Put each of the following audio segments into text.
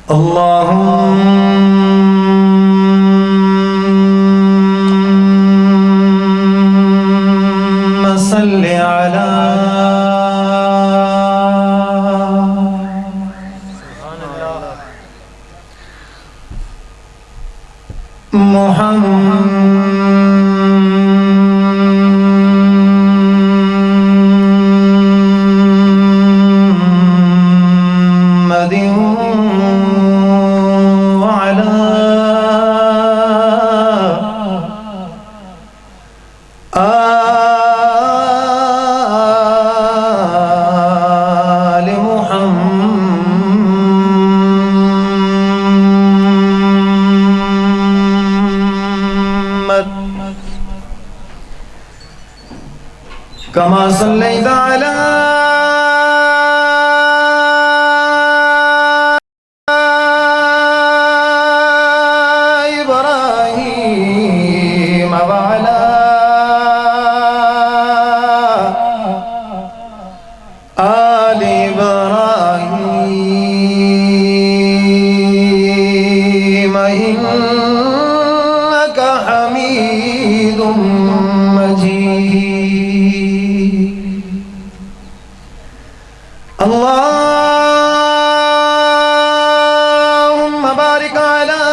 اللهم صل على محمد وعلى آل محمد كما صليت على إبراهيم وعلى آل إبراهيم إنك حميد مجيد. اللهم بارك على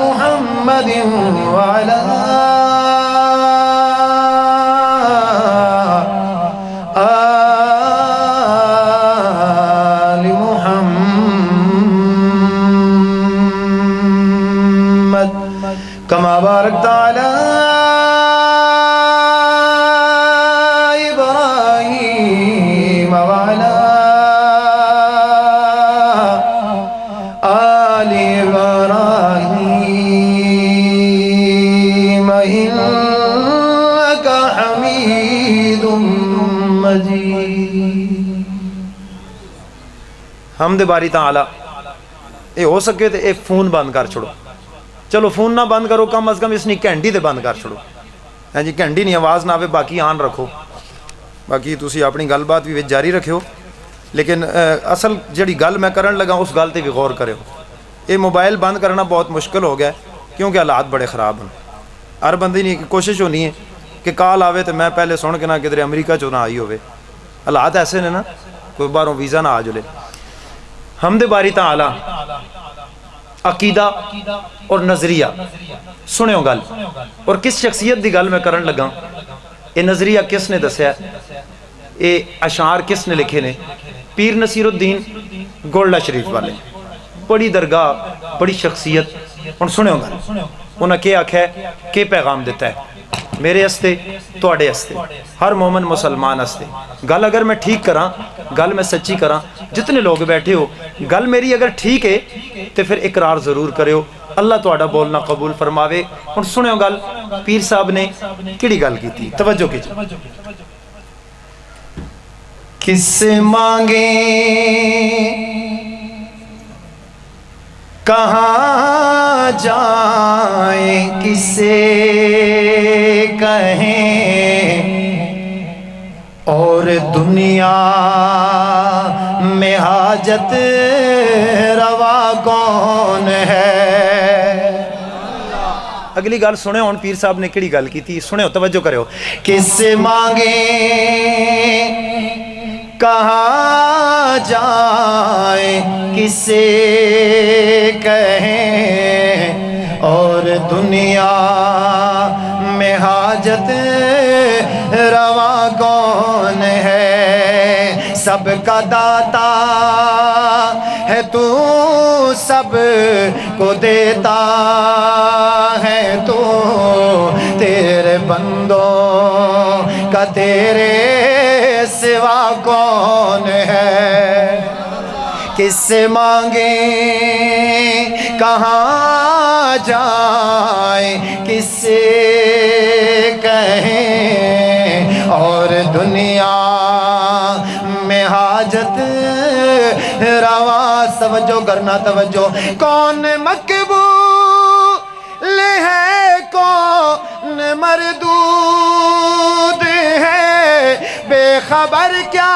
محمد وعلى آل محمد كما باركت على إبراهيم وعلى آل إبراهيم إنك حميد مجيد. حمد باری تعالی. یہ ہو سکے تو یہ فون بند کر چھوڑو. چلو فون نہ بند کرو، کم از کم اس نے گھنٹی تے بند کر چھوڑو. ہاں جی، گھنٹی نہیں آواز نہ آئے، باقی آن رکھو. باقی تسی اپنی گل بات بھی جاری رکھو، لیکن اصل جڑی گل میں کرن لگا اس گل تے بھی غور کرو. یہ موبائل بند کرنا بہت مشکل ہو گیا ہے کیونکہ حالات بڑے خراب ہیں. ہر بندے کی کوشش ہونی ہے کہ کال آوے تو میں پہلے سن کے نہ کدھر امریکہ چوں نہ آئی ہوئے. حالات ایسے نے نا، کوئی باہروں ویزا نہ آ جلے. حمد باری تعالی عقیدہ اور نظریہ سنو گل، اور کس شخصیت دی گل میں کرن لگا. یہ نظریہ کس نے دسیا، یہ اشعار کس نے لکھے نے؟ پیر نصیر الدین گولڈا شریف والے. بڑی درگاہ، بڑی شخصیت. ہن سنو گل، انہاں کیا آکھیا ہے، کہ پیغام دیتا ہے میرے ہستے، تواڈے ہستے، ہر مومن مسلمان ہستے. گل اگر میں ٹھیک کراں، گل میں سچی کراں، جتنے لوگ بیٹھے ہو گل میری اگر ٹھیک ہے تو پھر اقرار ضرور کریو، اللہ تواڈا بولنا قبول فرماوے. ہن سنو گل، پیر صاحب نے کیڑی گل کیتی، توجہ کیجیے. کس سے مانگیں کہاں جائیں، کس سے کہیں، اور دنیا میں حاجت روا کون ہے. اگلی گل سنو ہن پیر صاحب نے کیڑی گل کیتی، سنو توجہ کرو. کس سے مانگیں کہاں جائیں، کس سے کہیں، اور دنیا میں حاجت روا کون ہے. سب کا داتا ہے تو، سب کو دیتا ہے تو، تیرے بندوں کا تیرے سوا کون ہے. کس سے مانگیں کہاں جائیں، کس سے کہیں، اور دنیا میں حاجت روا. توجہ کرنا توجہ. کون مقبول ہے، کون مردود ہے، بے خبر کیا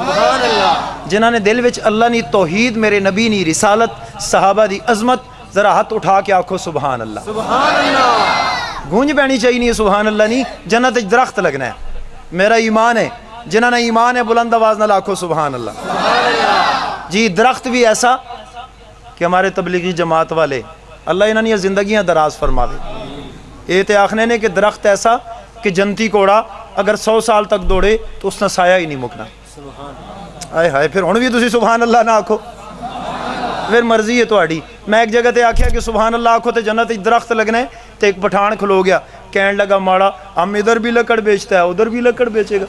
سبحان اللہ جنہوں نے دل وچ اللہ نی توحید میرے نبی نی رسالت صحابہ دی عظمت ذرا ہاتھ اٹھا کے آکھو سبحان اللہ سبحان اللہ گونج بینی چاہیے نہیں سبحان اللہ نہیں جنت وچ درخت لگنا ہے میرا ایمان ہے جنہوں نے ایمان ہے بلند آواز نال آکھو سبحان اللہ جی درخت بھی ایسا کہ ہمارے تبلیغی جماعت والے اللہ انہوں نے زندگیاں دراز فرماوے یہ تے آخنے نے کہ درخت ایسا کہ جنتی کوڑا اگر 100 سال تک دوڑے تو اس نے سایہ ہی نہیں مکنا آئے ہائے پھر ہن بھی تسی سبحان اللہ نہ آکھو پھر مرضی ہے تہاڈی میں ایک جگہ تے آکھیا کہ سبحان اللہ آکھو تے جنت وچ درخت لگنا ہے تے ایک پٹھان کھلو گیا کہنے لگا ماڑا ہم ادھر بھی لکڑ بیچتا ہے ادھر بھی لکڑ بیچے گا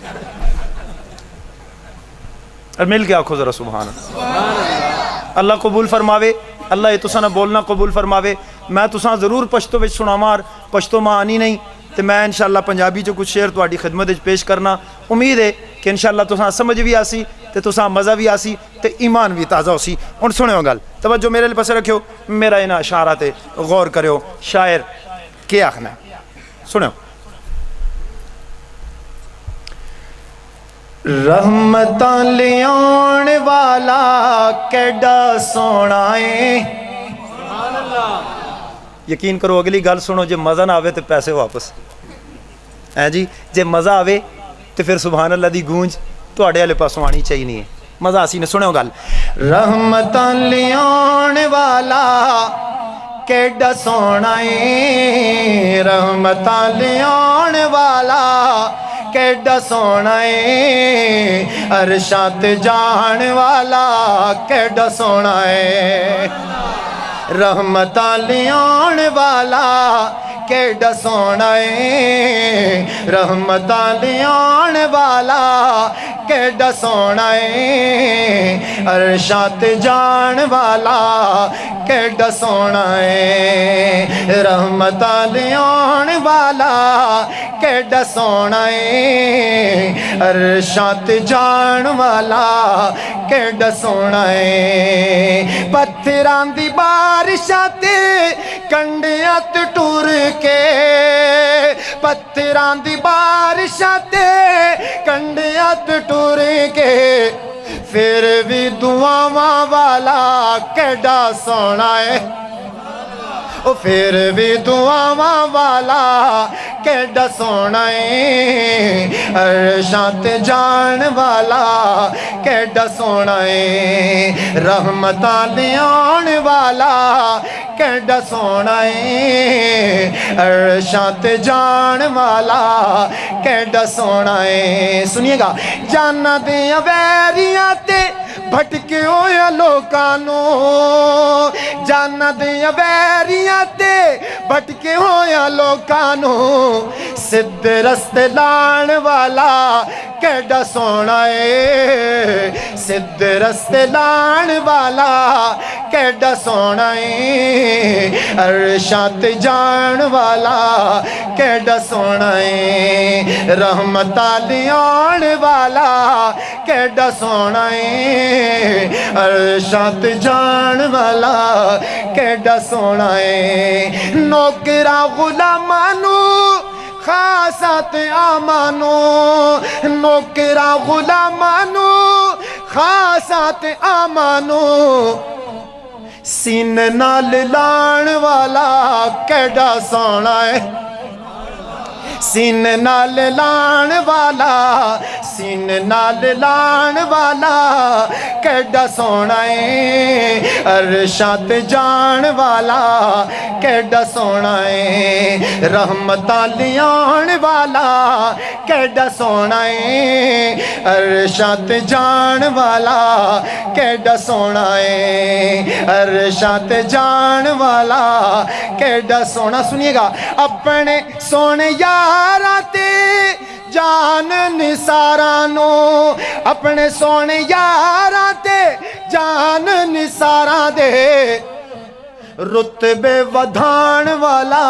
اور مل کے آکھو ذرا سبحان اللہ اللہ قبول فرماوے اللہ یہ تساں نہ بولنا قبول فرماوے میں تساں ضرور پشتو وچ سناواں پشتو ماں آنی نہیں تے میں انشاءاللہ پنجابی چ کچھ شعر تہاڈی خدمت وچ پیش کرنا امید ہے کہ انشاءاللہ تساں سمجھ بھی آسی تے تساں مزہ بھی آسی تے ایمان بھی تازہ ہوسی ہن سنو گل توجہ میرے لے پاسے رکھیو میرا انہاں اشارہ تے غور کریو شاعر کیا آخنا ہے سنو رحمتاں لے آن والا کیڈا سونا ہے یقین کرو اگلی گل سنو جے مزہ نہ آوے تو پیسے واپس جی جے مزہ آوے تو پھر سبحان اللہ دی گونج تواڈے والے پاسوں آنی چاہیے نہیں ہے مزہ آسی نے سنو گل رحمتاں لے آن والا کیڈا سونا ہے رحمتاں لے آن والا کیڈا سونا ہے عرشاں تے جان والا کیڈا سونا ہے رحمتاں لے آن والا کیڈا سونا ہے رحمتاں لے آن والا کیڈا سونا ہے عرشاں تے جان والا کیڈا سونا ہے رحمتاں لے آن والا کیڈا سونا ہے عرشاں تے جان والا کیڈا سونا ہے پتھراں دی بارشاں تے کنڈیاں تے ٹر کے پتھراں دی بارشاں تے کنڈیاں تے ٹر کے پھر بھی دعاواں والا کیڈا سونا ہے او پھر بھی دعاواں والا کیڈا سونا ہے عرشاں تے جان والا کیڈا سونا ہے رحمتاں لے آن والا کیڈا سونا ہے عرشاں تے جان والا کیڈا سونا ہے سنیے گا جانا دیاں ویریاں تے بھٹکے ہویا لوکانو جانا دیاں ویریاں تے بھٹکے ہویا لوکانو سدھے رستے لان والا کیڈا سونا ہے سدھے رستے لان والا کیڈا سونا ہے عرشاں تے جان والا کیڈا سونا ہے رحمتاں لے آن والا کیڈا سونا ہے عرشاں تے جان والا کیڈا سونا ہے نوکراں غلامانو خاصات آمانو نوکراں غلامانو خاصات آمانو سین نال لان والا کیڈا سونا ہے سین نال لان والا سین نال لان والا کیڈا سونا ہے عرشاں تے جان والا کیڈا سونا ہے رحمتاں لے آن والا کیڈا سونا ہے عرشاں تے جان والا کیڈا سونا ہے عرشاں تے جان والا کیڈا سونا سنیے گا اپنے سونے یاراں تے جان نثارانو اپنے سونے یاراں تے جان نثاراں دے رتبے ودھان والا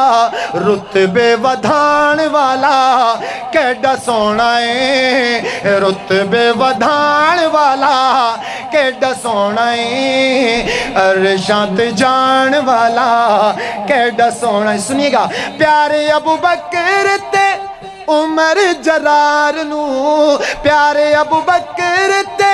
رتبے ودھان والا کیڈا سونا ہے رتبے ودھان والا کیڈا سونا ہے عرشاں تے جان والا کیڈا سونا ہے سنیے گا پیارے ابو بکر تے عمر جرار نو پیارے ابو بکر تے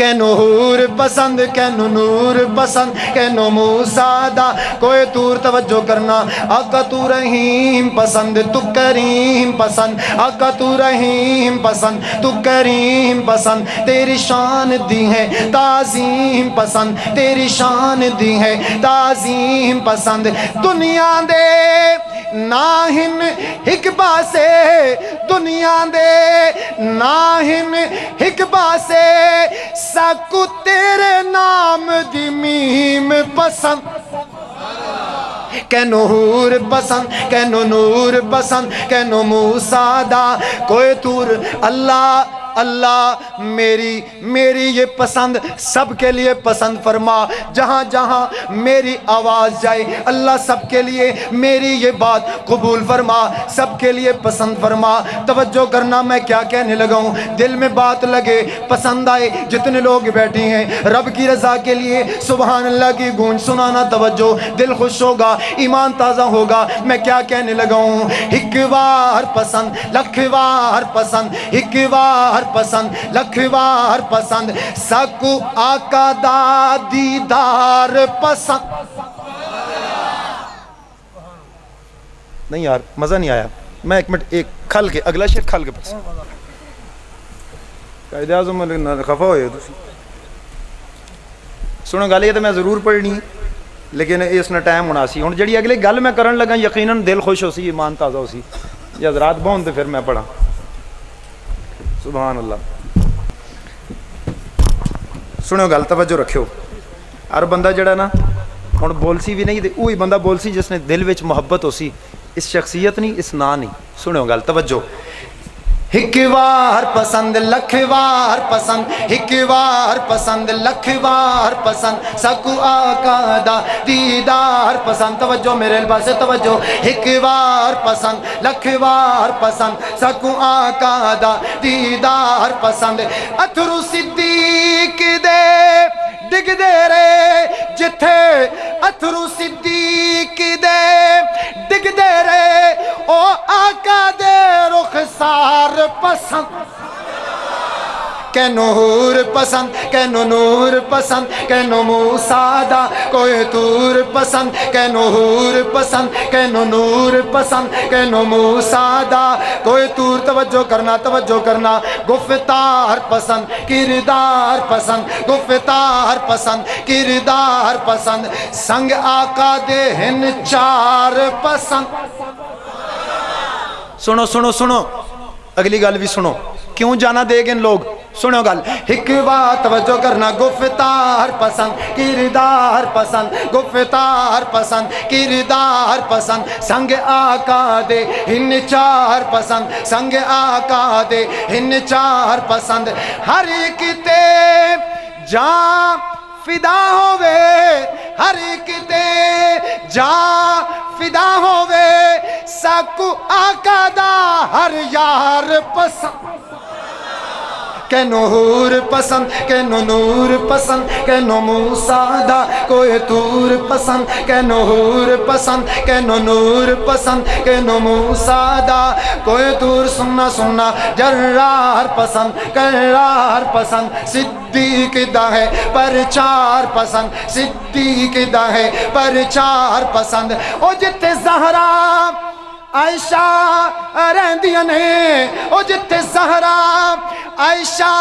کینو حور پسند کینو نور پسند کینو موسیٰ دا کوئی تور توجہ کرنا آقا تو رحیم پسند تو کریم پسند آقا تو رحیم پسند تو کریم پسند تیری شان دی ہے تعظیم پسند تیری شان دی ہے تعظیم پسند دنیا دے ناہن ہک پاسے دنیا دے ناہن ہک پاسے سکو تیرے نام دی میم پسند کینو حور پسند کینو نور پسند کینو موسیٰ دا کوئی تور اللہ اللہ میری یہ پسند سب کے لیے پسند فرما جہاں جہاں میری آواز جائے اللہ سب کے لیے میری یہ بات قبول فرما سب کے لیے پسند فرما توجہ کرنا میں کیا کہنے لگا ہوں دل میں بات لگے پسند آئے جتنے لوگ بیٹھے ہیں رب کی رضا کے لیے سبحان اللہ کی گونج سنانا توجہ دل خوش ہوگا ایمان تازہ ہوگا میں کیا کہنے لگا ہوں ایک بار پسند لکھ بار پسند ایک بار پسند لکھ بار پسند سکو آقا دا دیدار پسند نہیں یار مزہ نہیں آیا میں ایک منٹ ایک کھل کے اگلا شعر کھل کے پسند قائد اعظم خفا ہوئے سنو گل یہ تو میں ضرور پڑھنی لیکن اس نے ٹائم ہونا سی ہوں جڑی اگلی گل میں کرن لگا یقیناً دل خوش ہو سی ایمان تازہ ہو سی یہ حضرات بہن تو پھر میں پڑھا سبحان اللہ سنو گل توجہ رکھو ہر بندہ جڑا نا ہوں بولسی بھی نہیں وہی بندہ بولسی جس نے دل وچ محبت ہو سی اس شخصیت نہیں اس نا نہیں سنو گل توجہ ایک بار پسند لکھ بار پسند ایک بار پسند لکھ بار پسند سکو آقا دا دیدار پسند توجہ میرے پاس توجہ ایک بار پسند لکھ بار پسند سکو آقا دا دیدار پسند اتھرو صدیق دے ڈگ دے رے جتھے اتھرو صدیق دے ڈگ دے رے او آقا دے رخسار پسند کینو حور پسند کینو نور پسند کینو موسیٰ دا کوئی تور پسند کینو حور پسند کینو نور پسند کینو موسیٰ دا کوئی تور توجہ کرنا گفتار پسند کردار پسند گفتار پسند کردار پسند سنگ آقا دے ہن چار پسند سنو سنو سنو اگلی گل بھی سنو کیوں جانا دے گے ان لوگ سنو گل ایک بات توجہ کرنا گفتار پسند کردار پسند گفتار پسند کردار پسند سنگ آقا دے ہن چار پسند سنگ آقا دے ہن چار پسند ہر ایک تے جان فدا ہووے ہر ایک تے جان فدا ہووے سکو آقا دا ہر یار پسند کینو حور پسند کینو نور پسند کینو موسیٰ دا کوئی تور پسند کینو حور پسند کینو نور پسند کینو موسیٰ دا کوئی تور سننا جرار پسند کرار پسند صدیق دا ہے پر چار پسند صدیق دا ہے پر چار پسند او جتے زہرا عائشہ رہندیاں نے او جتے زہرا عائشہ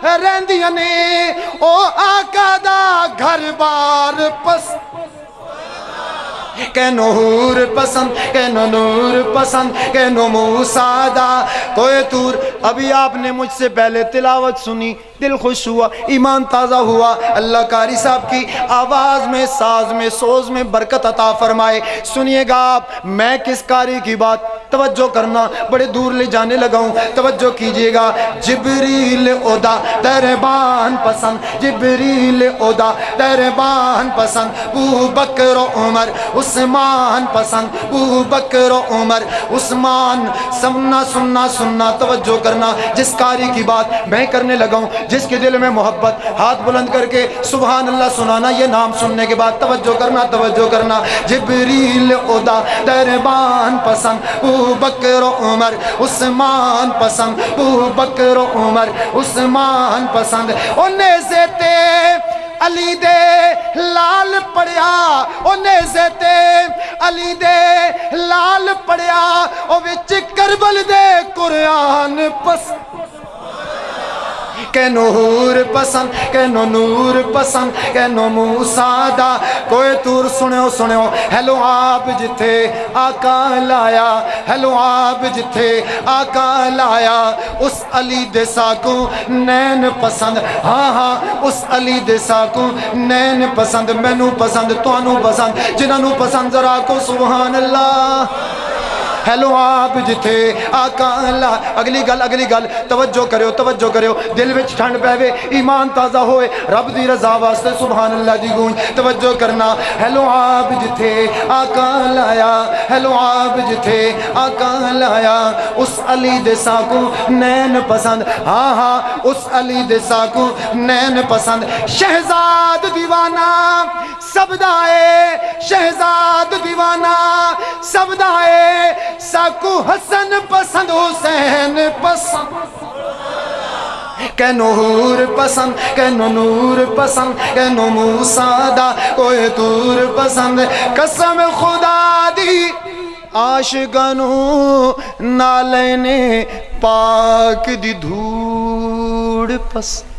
رہندیاں نے او آقا دا گھر بار پسند کینو حور پسند کینو نور پسند کینو موسیٰ دا کوئی تور ابھی آپ نے مجھ سے پہلے تلاوت سنی دل خوش ہوا ایمان تازہ ہوا اللہ قاری صاحب کی آواز میں ساز میں سوز میں برکت عطا فرمائے سنیے گا آپ میں کس قاری کی بات توجہ کرنا بڑے دور لے جانے لگا ہوں توجہ کیجئے گا جبریل اودا دربان پسند جبریل اودا دربان پسند ابو بکر و عمر عثمان پسند ابو بکر و عمر عثمان سننا توجہ کرنا جس قاری کی بات میں کرنے لگا ہوں جس کے دل میں محبت ہاتھ بلند کر کے سبحان اللہ سنانا یہ نام سننے کے بعد توجہ کرنا جبریل اودا دربان پسند ابو بکر و عمر عثمان پسند، ابو بکر و عمر عثمان پسند، او نیزے تے علی دے لال پڑیا، او نیزے تے علی دے لال پڑیا، او وچ کربل دے قرآن پسند، کینو حور پسند، کینو نور پسند، کینو موسیٰ دا کوئی تور سنو سنو، ہیلو آپ جتھے آقا لایا، ہیلو آپ جتھے آقا لایا، اس علی دے ساکوں نین پسند، ہاں ہاں اس علی دے ساکوں نین پسند، مینو پسند توانو پسند، جنہوں پسند ذرا کو سبحان اللہ۔ ہیلو آپ جتھے آقا اللہ، اگلی گل توجہ کریو توجہ کریو، دل وچ ٹھنڈ پہوے، ایمان تازہ ہوئے، رب دی رضا واسطے سبحان اللہ دی گونج، توجہ کرنا۔ ہیلو آپ جتھے آقا لایا، ہیلو آپ جتھے آقا لایا، اس علی دے ساکوں نین پسند، ہاں ہاں اس علی دے ساکوں نین پسند، شہزاد دیوانہ سبدائے، شہزاد دیوانہ سبدائے، ساکو حسن پسند حسین پسند، کینو حور پسند، کینو نور پسند، کینو موسیٰ دا کوئی تور پسند، قسم خدا دی عاشقانو نالے پاک دی دھوڑ پسند۔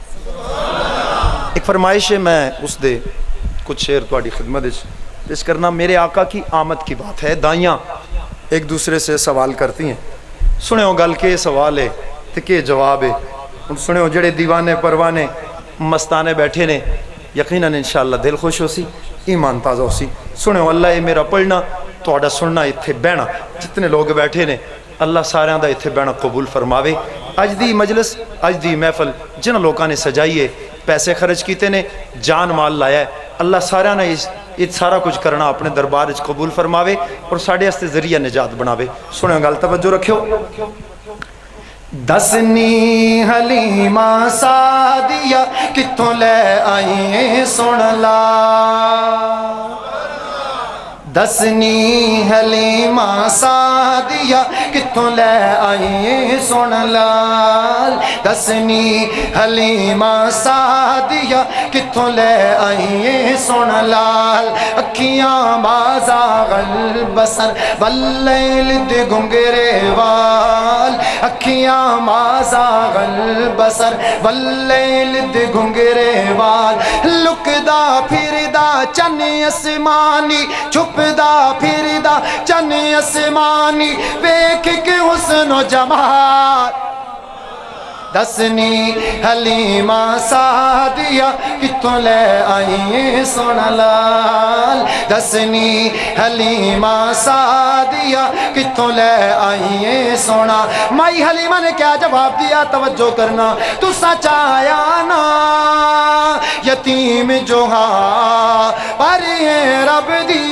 ایک فرمائش ہے، میں اس دے کچھ شعر تواڈی خدمت پیش کرنا۔ میرے آقا کی آمد کی بات ہے، دائیاں ایک دوسرے سے سوال کرتی ہیں، سنے ہو گل کے سوال ہے تے کے جواب ہے، سنے ہو جڑے دیوانے پروانے مستانے بیٹھے نے، یقیناً انشاءاللہ دل خوش ہو سی، ایمان تازہ ہو سی۔ سنے ہو اللہ یہ میرا پڑھنا تہاڈا سننا اتھے بہنا، جتنے لوگ بیٹھے نے اللہ ساریاں دا اتھے بہنا قبول فرماوے۔ اج دی مجلس، اج دی محفل جنہاں لوکاں نے سجائی ہے، پیسے خرچ کیتے نے، جان مال لایا ہے، اللہ سارا نے یہ سارا کچھ کرنا اپنے دربار وچ قبول فرماوے اور ساڈے واسطے ذریعہ نجات بناوے۔ سنو گل توجہ رکھیو۔ دسنی حلیمہ سعدیہ کتھوں لے آئیں سن لا، دسنی حلیمہ سعدیہ کتھوں لے آئیں سن لال، دسنی حلیمہ سعدیہ کتھوں لے آئیں سن لال، اکھیاں بازاغ البصر واللیل دے گنگرے وال، اکھیاں بازاغ البصر واللیل دے گنگرے وال، لکدا پھردا چن اسمانی، چھپ دا پھردا چن اسمانی، ویکھ کے حسن و جمال، دسنی حلیمہ سعدیہ کتھوں لے آئیں سن لال، دسنی حلیمہ سعدیہ کتھوں لے آئیں سونا۔ مائی حلیمہ نے کیا جواب دیا، توجہ کرنا، تسا چاہیا نا یتیم جو ہاں پر رب دی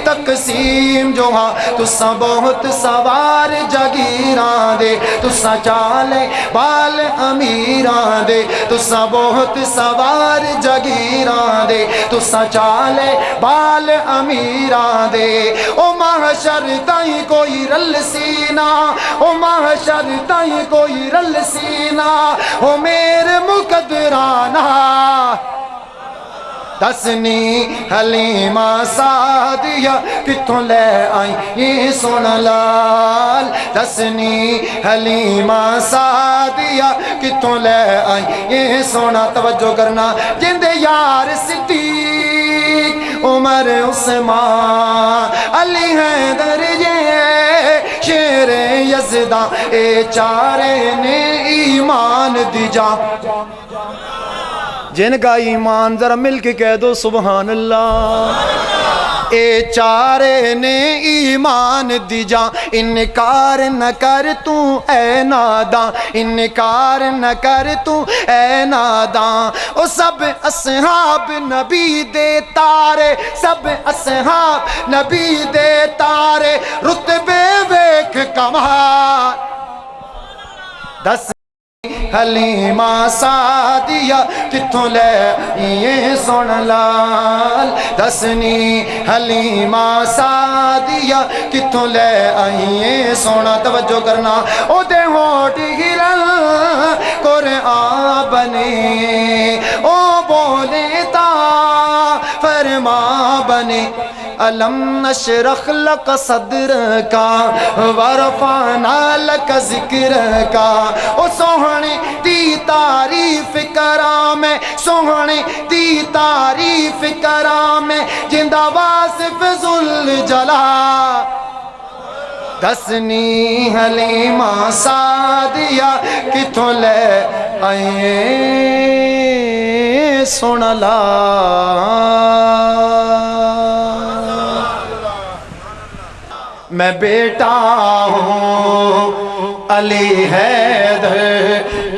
تقسیم جو ہاں، تسا بہت سوار جگیران دے، تسا چالے بال امیران دے، تسا بہت سوار جگیران دے، تسا چالے بال امیران دے، او محشر تائیں کوئی رل سینا، او محشر تائیں کوئی رل سینا، او میرے مقدرانہ، دسنی حلیمہ سعدیہ کتھوں لے آئیں سن لال، دسنی حلیمہ سعدیہ کتھوں لے آئیں سونا۔ توجہ کرنا، جندے یار صدیق عمر عثمان علی حیدر یہ شیر یزداں، اے چارے نے ایمان دی جان، جن کا ایمان ذرا مل کے کہہ دو سبحان اللہ، اے چارے نے ایمان دی جان، انکار نہ کر تو اے ناداں، انکار نہ کر تو اے ناداں، او سب اصحاب نبی دے تارے، سب اصحاب نبی دے تارے، رتبے ویکھ کمال، دس حلیمہ سعدیہ کتھوں لے یہ سن لال دسنی حلیمہ سعدیہ کتھوں لے آئیے سونا توجہ کرنا او دے ہوٹ ہلن قرآن بنے او بولے تا فرما بنے علم نشرح لک صدر کا ورفعنا لک ذکر کا او سوہنی دی تعریف کرام سوہنی دی تعریف کرام جندہ واصف ذوالجلال دسنی حلیمہ سعدیہ کتھوں لے آئیے سن لال میں بیٹا ہوں علی حیدر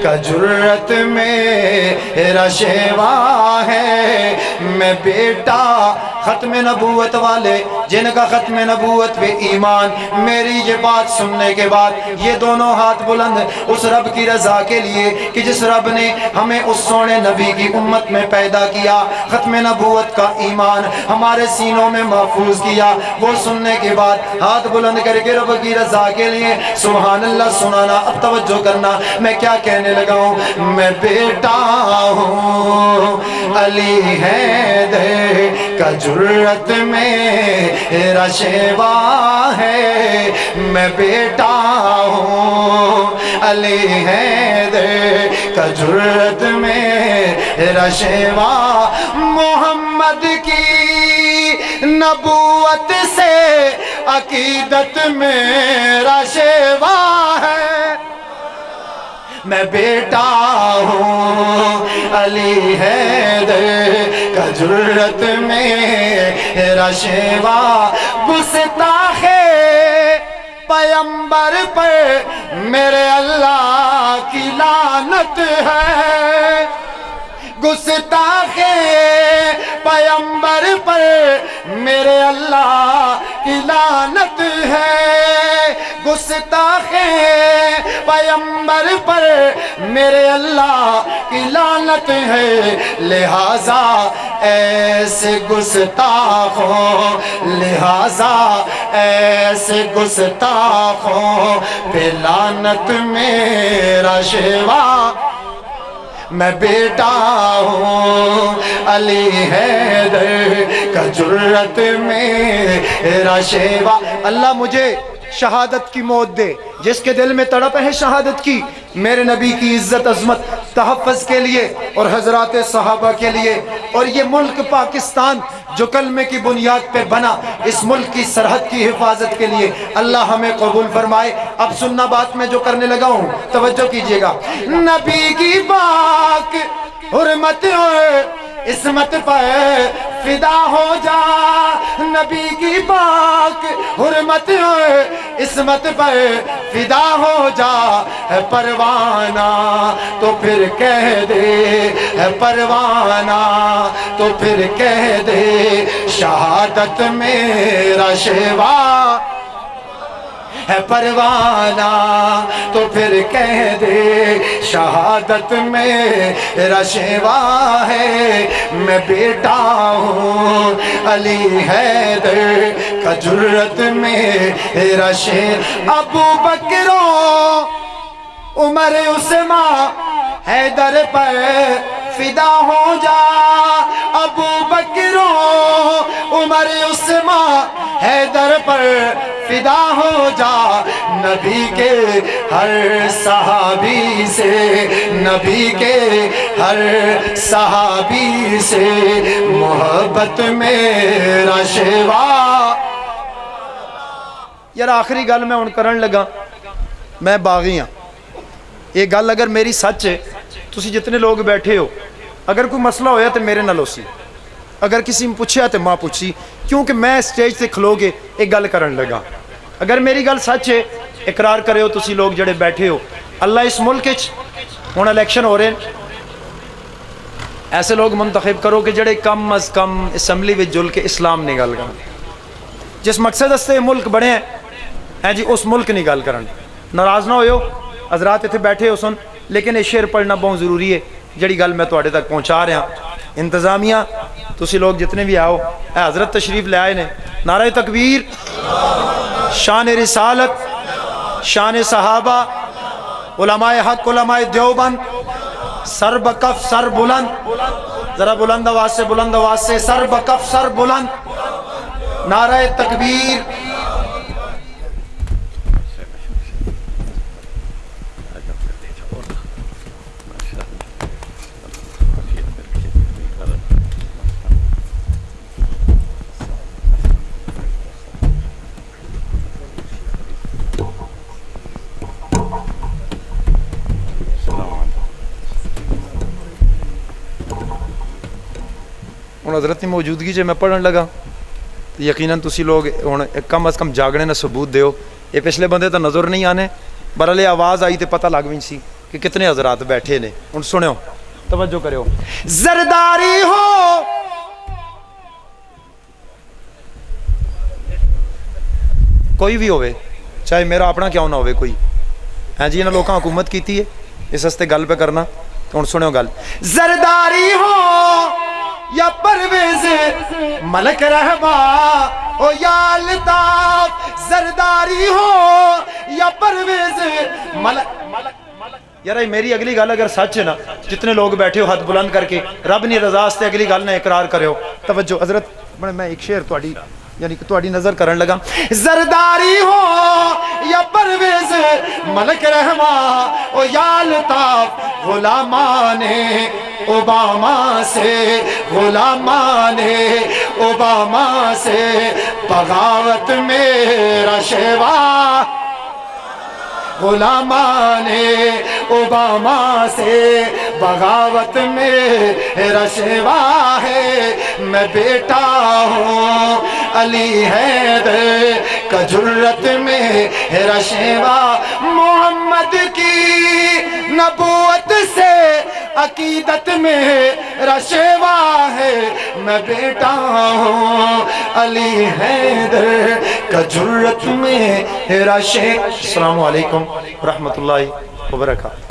کا جرت میرا شیوا ہے میں بیٹا ختم نبوت والے جن کا ختم نبوت پہ ایمان میری یہ بات سننے کے بعد یہ دونوں ہاتھ بلند اس رب کی رضا کے لیے کہ جس رب نے ہمیں اس سونے نبی کی امت میں پیدا کیا ختم نبوت کا ایمان ہمارے سینوں میں محفوظ کیا وہ سننے کے بعد ہاتھ بلند کر کے رب کی رضا کے لیے سبحان اللہ سنانا اب توجہ کرنا میں کیا کہنے لگا ہوں میں بیٹا ہوں علی حیدر کا جرت میرا شیوا ہے میں بیٹا ہوں علی حیدر کا جرت میرا شیوا محمد کی نبوت سے عقیدت میرا شیوا ہے میں بیٹا ہوں علی حیدر کا جرت میرا شیوا گستاخ پیمبر پر میرے اللہ کی لعنت ہے گستاخ پیمبر پر میرے اللہ کی لعنت ہے گستاخ پیمبر پر میرے اللہ کی لعنت ہے لہذا ایسے گستاخوں لہذا ایسے گستاخوں پہ لعنت میرا شیوا میں بیٹا ہوں علی حیدر کا جرت میرا شیوا اللہ مجھے شہادت کی موت دے جس کے دل میں تڑپ ہے شہادت کی میرے نبی کی عزت عظمت تحفظ کے لیے اور حضرات صحابہ کے لیے اور یہ ملک پاکستان جو کلمے کی بنیاد پہ بنا اس ملک کی سرحد کی حفاظت کے لیے اللہ ہمیں قبول فرمائے اب سننا بات میں جو کرنے لگا ہوں توجہ کیجئے گا نبی کی پاک حرمت عصمت پر فدا ہو جا نبی کی پاک حرمت عصمت پر فدا ہو جا ہے پروانہ تو پھر کہہ دے ہے پروانہ تو پھر کہہ دے شہادت میرا شیوا ہے پروانہ تو پھر کہہ دے شہادت میرا شیوا ہے میں بیٹا ہوں علی حیدر کا جرت میرا شیوا ابو بکر عمر عثمان حیدر پر فدا ہو جا ابو بکر عمر عثمان حیدر پر فدا ہو جا نبی کے ہر صحابی سے نبی کے ہر صحابی سے محبت میرا شیوا یار آخری گل میں ہن کرن لگا میں باغی ہاں یہ گل اگر میری سچ ہے تسی جتنے لوگ بیٹھے ہو اگر کوئی مسئلہ ہویا تو میرے نال ہوسی اگر کسی میں پوچھیا تو ماں پوچھی کیونکہ میں سٹیج سے کھلو کے ایک گل کرن لگا اگر میری گل سچ ہے اقرار کرے ہو تسی لوگ جڑے بیٹھے ہو اللہ اس ملک ہن الیکشن ہو رہے ہیں ایسے لوگ منتخب کرو کہ جڑے کم از کم اسمبلی وچ جل کے اسلام نہیں گل کرن جس مقصد سے ملک بڑے ہیں جی اس ملک نہیں گل کرن ناراض نہ ہوئے حضرات اتنے بیٹھے ہو سن لیکن یہ شعر پڑھنا بہت ضروری ہے جڑی گل میں تواڈے تک پہنچا رہا انتظامیہ تسی لوگ جتنے بھی آؤ اے حضرت تشریف لے آئے نے نعرہ تکبیر شان رسالت شان صحابہ علماء حق علماء دیوبند سر بکف سر بلند ذرا بلند آواز سے سر بکف سر بلند نعرہ تکبیر ہوں حضرت کی موجودگی جے میں پڑھن لگا تو یقیناً تسی لوگ ہوں کم از کم جاگنے نہ ثبوت دیو یہ پچھلے بندے تو نظر نہیں آنے برالے آواز آئی تو پتہ لگ بھی سی کہ کتنے حضرات بیٹھے نے ہوں سنو توجہ کرو زرداری ہو کوئی بھی ہوئے چاہے میرا اپنا کیوں نہ ہوئے کوئی ہاں جی انہوں لوگوں حکومت کیتی ہے اس ہستے گل پہ کرنا تو ہوں سنو گل زرداری ہو یا پرویز ملک رہبا او یا الطاف زرداری ہو یا پرویز ملک یار میری اگلی گل اگر سچ ہے نا جتنے لوگ بیٹھے ہو ہاتھ بلند کر کے رب نے رضا سے اگلی گل نے اقرار کرے ہو توجہ حضرت میں ایک شعر تواڈی یعنی کہ تواڈی نظر کرن لگا زرداری ہو یا پرویز ملک رہبا او یا الطاف غلامان اوباما سے غلامان اوباما سے بغاوت میرا شیوا غلامان اوباما سے بغاوت میرا شیوا ہے میں بیٹا ہوں علی حیدر کا جرت میرا شیوا محمد کی نبوت سے عقیدت میرا شیوا ہے میں بیٹا ہوں علی حیدر کا جرت میرا شیوا السلام علیکم ورحمۃ اللہ وبرکاتہ